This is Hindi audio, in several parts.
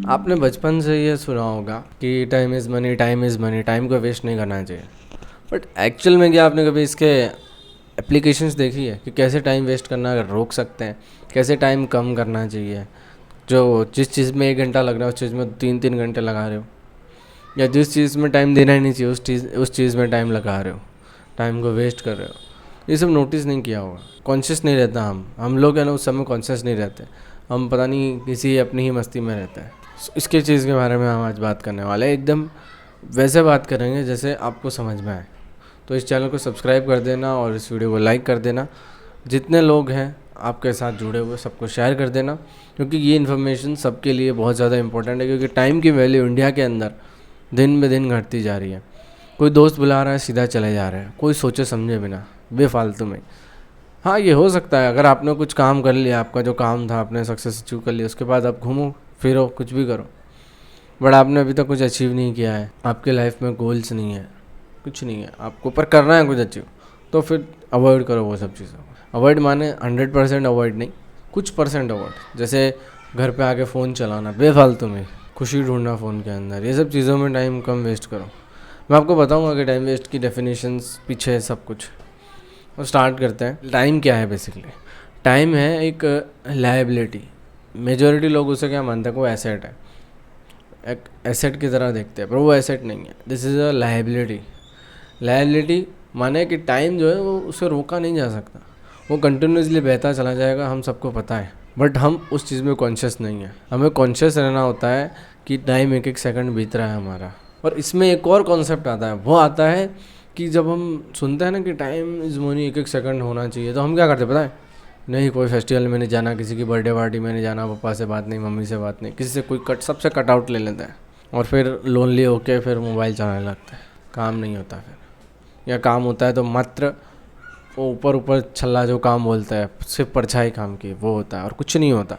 आपने बचपन से ये सुना होगा कि time is money, time is money, time को वेस्ट नहीं करना चाहिए। बट एक्चुअल में क्या आपने कभी इसके एप्लीकेशंस देखी है कि कैसे टाइम वेस्ट करना रोक सकते हैं, कैसे टाइम कम करना चाहिए? जो जिस चीज़ में 1 घंटा लग रहा है उस चीज़ में 3-3 घंटे लगा रहे हो, या जिस चीज़ में टाइम देना ही नहीं चाहिए उस चीज़ में टाइम लगा रहे हो, टाइम को वेस्ट कर रहे हो। ये सब नोटिस नहीं किया होगा, कॉन्शियस नहीं रहता। हम लोग है ना, उस समय कॉन्शियस नहीं रहते। हम पता नहीं किसी अपनी ही मस्ती में रहते हैं। इसके चीज़ के बारे में हम आज बात करने वाले हैं। एकदम वैसे बात करेंगे जैसे आपको समझ में आए। तो इस चैनल को सब्सक्राइब कर देना और इस वीडियो को लाइक कर देना। जितने लोग हैं आपके साथ जुड़े हुए सबको शेयर कर देना, क्योंकि ये इन्फॉर्मेशन सबके लिए बहुत ज़्यादा इंपॉर्टेंट है। क्योंकि टाइम की वैल्यू इंडिया के अंदर दिन ब दिन घटती जा रही है। कोई दोस्त बुला रहा है, सीधा चले जा रहे हैं, कोई सोचे समझे बिना, बेफालतू में। हाँ, ये हो सकता है अगर आपने कुछ काम कर लिया, आपका जो काम था आपने सक्सेस अचीव कर लिया, उसके बाद आप घूमो फिरो कुछ भी करो, बट आपने अभी तक कुछ अचीव नहीं किया है, आपके लाइफ में गोल्स नहीं है, कुछ नहीं है आपको, पर करना है कुछ अचीव, तो फिर अवॉइड करो वो सब चीज़ों को। अवॉइड माने 100% अवॉइड नहीं, कुछ परसेंट अवॉइड। जैसे घर पे आके फ़ोन चलाना बेफालतू में, खुशी ढूंढना फ़ोन के अंदर, ये सब चीज़ों में टाइम कम वेस्ट करो। मैं आपको बताऊंगा कि टाइम वेस्ट की डेफिनेशंस पीछे है सब कुछ। और स्टार्ट करते हैं। टाइम क्या है बेसिकली? टाइम है एक लायबिलिटी। मेजॉरिटी लोग उसे क्या मानते हैं, कोई एसेट है, एक एसेट की तरह देखते हैं, पर वो एसेट नहीं है। This is a liability. Liability माने कि टाइम जो है वो उसे रोका नहीं जा सकता, वो कंटिन्यूसली बहता चला जाएगा, हम सबको पता है। बट हम उस चीज़ में कॉन्शियस नहीं है। हमें कॉन्शियस रहना होता है कि टाइम एक एक सेकंड बीत रहा है हमारा। और इसमें एक और कॉन्सेप्ट आता है, वो आता है कि जब हम सुनते हैं ना कि टाइम इज़ मनी, एक एक सेकंड होना चाहिए, तो हम क्या करते हैं पता है? नहीं, कोई फेस्टिवल में नहीं जाना, किसी की बर्थडे पार्टी में नहीं जाना, पापा से बात नहीं, मम्मी से बात नहीं, किसी से कोई सबसे कट आउट ले लेते हैं। और फिर लोनली होके फिर मोबाइल चलाने लगते हैं। काम नहीं होता फिर, या काम होता है तो मात्र वो ऊपर ऊपर छल्ला जो काम बोलता है, सिर्फ परछाई काम की, वो होता है और कुछ नहीं होता।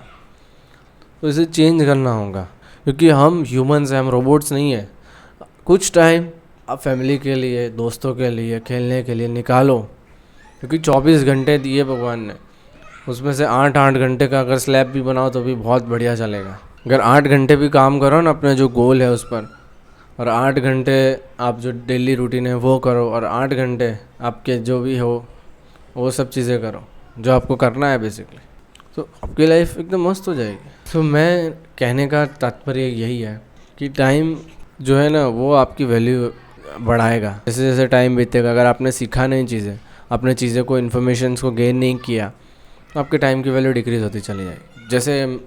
तो इसे चेंज करना होगा, क्योंकि हम ह्यूमंस हैं, हम रोबोट्स नहीं है। कुछ टाइम आप फैमिली के लिए, दोस्तों के लिए, खेलने के लिए निकालो, क्योंकि 24 घंटे दिए भगवान ने, उसमें से 8-8 घंटे का अगर स्लैब भी बनाओ तो भी बहुत बढ़िया चलेगा। अगर 8 घंटे भी काम करो ना अपने जो गोल है उस पर, और 8 घंटे आप जो डेली रूटीन है वो करो, और 8 घंटे आपके जो भी हो वो सब चीज़ें करो जो आपको करना है बेसिकली, तो आपकी लाइफ एकदम मस्त हो जाएगी। तो मैं कहने का तात्पर्य यही है कि टाइम जो है ना वो आपकी वैल्यू बढ़ाएगा जैसे जैसे टाइम बीतेगा। अगर आपने सीखा नहीं चीज़ें, आपने चीज़ें को, इन्फॉर्मेशंस को गेन नहीं किया, तो आपके टाइम की वैल्यू डिक्रीज़ होती चली जाएगी। जैसे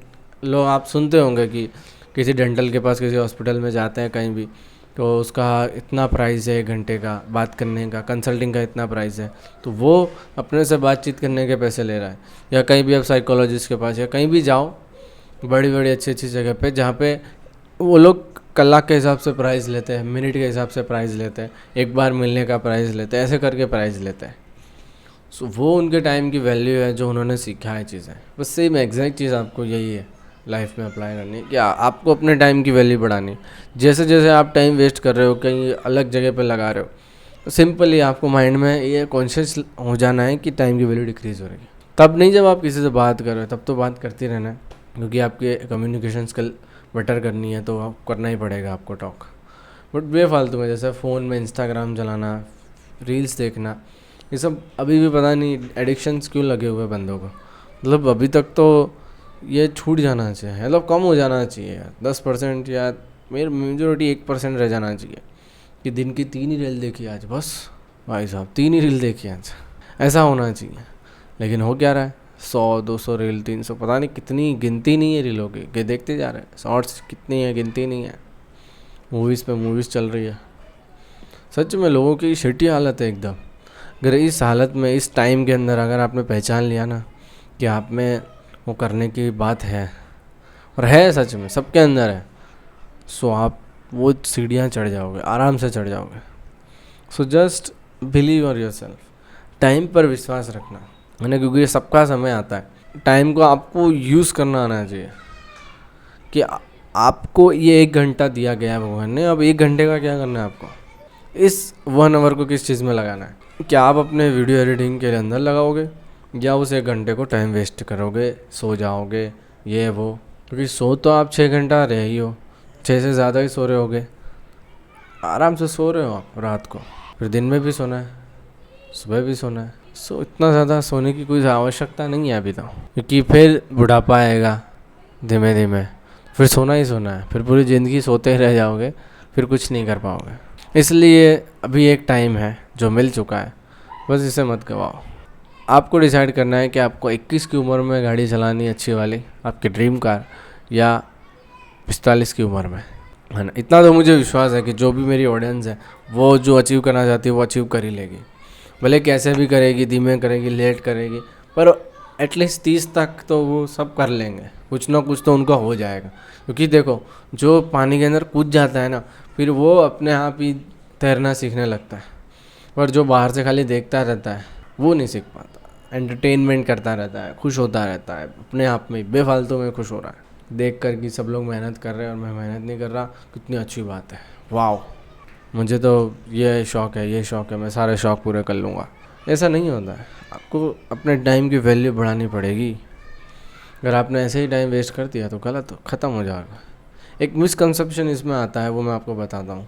लोग आप सुनते होंगे कि किसी डेंटल के पास, किसी हॉस्पिटल में जाते हैं कहीं भी, तो उसका इतना प्राइस है 1 घंटे का बात करने का, कंसल्टिंग का इतना प्राइस है, तो वो अपने से बातचीत करने के पैसे ले रहा है। या कहीं भी आप साइकोलॉजिस्ट के पास या कहीं भी जाओ, बड़ी बड़ी अच्छी अच्छी जगह पे, जहाँ पे वो लोग कलाक के हिसाब से प्राइस लेते हैं, मिनट के हिसाब से प्राइस लेते हैं, एक बार मिलने का प्राइस लेते हैं, ऐसे करके प्राइस लेते हैं। सो वो उनके टाइम की वैल्यू है जो उन्होंने सीखा है चीज़ें। बस सेम एग्जैक्ट चीज़ आपको यही है लाइफ में अप्लाई करनी है कि आपको अपने टाइम की वैल्यू बढ़ानी है। जैसे जैसे आप टाइम वेस्ट कर रहे हो, कहीं अलग जगह पर लगा रहे हो, तो सिंपली आपको माइंड में ये कॉन्शियस हो जाना है कि टाइम की वैल्यू डिक्रीज़ हो रही है। तब नहीं जब आप किसी से बात कर रहे हो, तब तो बात करते रहना है, क्योंकि आपके कम्युनिकेशन स्किल बेटर करनी है तो आप करना ही पड़ेगा आपको टॉक। बट बेफालतू में जैसे फ़ोन में इंस्टाग्राम चलाना, रील्स देखना, ये सब अभी भी पता नहीं एडिक्शंस क्यों लगे हुए बंदों को। मतलब अभी तक तो ये छूट जाना चाहिए, मतलब कम हो जाना चाहिए यार। 10% या मेरी मेजोरिटी 1% रह जाना चाहिए कि दिन की 3 ही रील देखी आज, बस भाई साहब 3 ही रील देखी आज, ऐसा होना चाहिए। लेकिन हो क्या रहा है, 100-200 रील, 300, पता नहीं कितनी, गिनती नहीं है रीलों की, कि देखते जा रहे हैं। शॉर्ट्स कितनी है, गिनती नहीं है। मूवीज़ पे मूवीज़ चल रही है। सच में लोगों की शिटी हालत है एकदम। अगर इस हालत में, इस टाइम के अंदर अगर आपने पहचान लिया ना कि आप में वो करने की बात है, और है सच में सबके अंदर है, सो आप वो सीढ़ियाँ चढ़ जाओगे, आराम से चढ़ जाओगे। So just believe on your self. Time पर विश्वास रखना है ना, क्योंकि सबका समय आता है। टाइम को आपको यूज़ करना आना चाहिए कि आपको ये 1 घंटा दिया गया है भगवान ने, अब 1 घंटे का क्या करना है आपको, इस 1 आवर को किस चीज़ में लगाना है। क्या आप अपने वीडियो एडिटिंग के अंदर लगाओगे, या उस 1 घंटे को टाइम वेस्ट करोगे, सो जाओगे, ये वो, क्योंकि सो तो आप 6 घंटा रहे ही हो, 6 से ज़्यादा ही सो रहे होगे, आराम से सो रहे हो आप रात को, फिर दिन में भी सोना है, सुबह भी सोना है। सो इतना ज़्यादा सोने की कोई आवश्यकता नहीं है अभी तो, क्योंकि फिर बुढ़ापा आएगा धीमे धीमे, फिर सोना ही सोना है, फिर पूरी ज़िंदगी सोते ही रह जाओगे, फिर कुछ नहीं कर पाओगे। इसलिए अभी एक टाइम है जो मिल चुका है, बस इसे मत गवाओ। आपको डिसाइड करना है कि आपको 21 की उम्र में गाड़ी चलानी है अच्छी वाली, आपकी ड्रीम कार, या 45 की उम्र में, है ना। इतना तो मुझे विश्वास है कि जो भी मेरी ऑडियंस है वो जो अचीव करना चाहती है वो अचीव कर ही लेगी, भले कैसे भी करेगी, धीमे करेगी, लेट करेगी, पर एटलीस्ट 30 तक तो वो सब कर लेंगे, कुछ ना कुछ तो उनका हो जाएगा। क्योंकि देखो, जो पानी के अंदर कूद जाता है ना, फिर वो अपने आप ही तैरना सीखने लगता है, पर जो बाहर से खाली देखता रहता है वो नहीं सीख पाता, एंटरटेनमेंट करता रहता है, खुश होता रहता है, अपने आप में बेफालतू में खुश हो रहा है देख कर कि सब लोग मेहनत कर रहे हैं और मैं मेहनत नहीं कर रहा, कितनी अच्छी बात है, वाह मुझे तो ये शौक़ है, ये शौक़ है, मैं सारे शौक़ पूरे कर लूँगा। ऐसा नहीं होता है, आपको अपने टाइम की वैल्यू बढ़ानी पड़ेगी। अगर आपने ऐसे ही टाइम वेस्ट कर दिया तो गलत ख़त्म हो जाएगा। एक मिसकंसेप्शन इसमें आता है, वो मैं आपको बताता हूँ।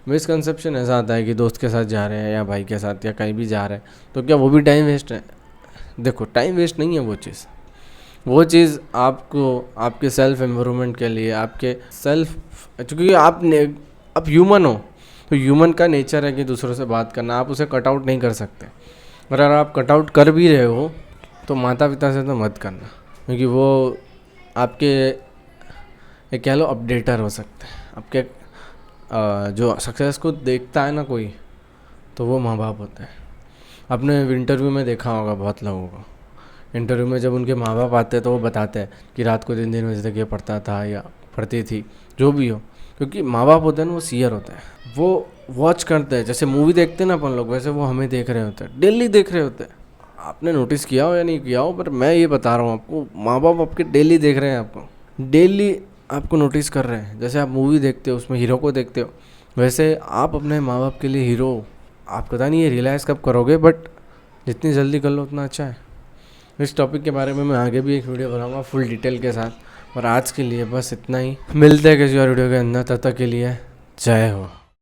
मिसकंसेप्शन ऐसा आता है कि दोस्त के साथ जा रहे हैं या भाई के साथ या कहीं भी जा रहे हैं तो क्या वो भी टाइम वेस्ट है? देखो, टाइम वेस्ट नहीं है वो चीज़ आपको आपके सेल्फ इम्प्रूवमेंट के लिए, आपके सेल्फ, क्योंकि आप ह्यूमन हो, तो ह्यूमन का नेचर है कि दूसरों से बात करना, आप उसे कट आउट नहीं कर सकते। और अगर आप कट आउट कर भी रहे हो तो माता पिता से तो मत करना, क्योंकि वो आपके एक कह लो अपडेटर हो सकते हैं। आपके जो सक्सेस को देखता है ना कोई, तो वो माँ बाप होते हैं। आपने इंटरव्यू में देखा होगा बहुत लोगों को, इंटरव्यू में जब उनके माँ बाप आते हैं तो वो बताते हैं कि रात को 3 बजे तक ये पढ़ता था या पढ़ती थी, जो भी हो, क्योंकि माँ बाप होते हैं ना, वो सीयर होते हैं, वो वॉच करते हैं। जैसे मूवी देखते हैं ना अपन लोग, वैसे वो हमें देख रहे होते हैं, डेली देख रहे होते हैं। आपने नोटिस किया हो या नहीं किया हो, पर मैं ये बता रहा हूँ आपको, माँ बाप आपके डेली देख रहे हैं, आपको डेली आपको नोटिस कर रहे हैं। जैसे आप मूवी देखते हो, उसमें हीरो को देखते हो, वैसे आप अपने माँ बाप के लिए हीरो हो। आप पता नहीं ये रियलाइज़ कब करोगे, बट जितनी जल्दी कर लो उतना अच्छा है। इस टॉपिक के बारे में मैं आगे भी एक वीडियो बनाऊंगा फुल डिटेल के साथ, और आज के लिए बस इतना ही। मिलते हैं किसी और वीडियो के अंदर, तब तक के लिए जय हो।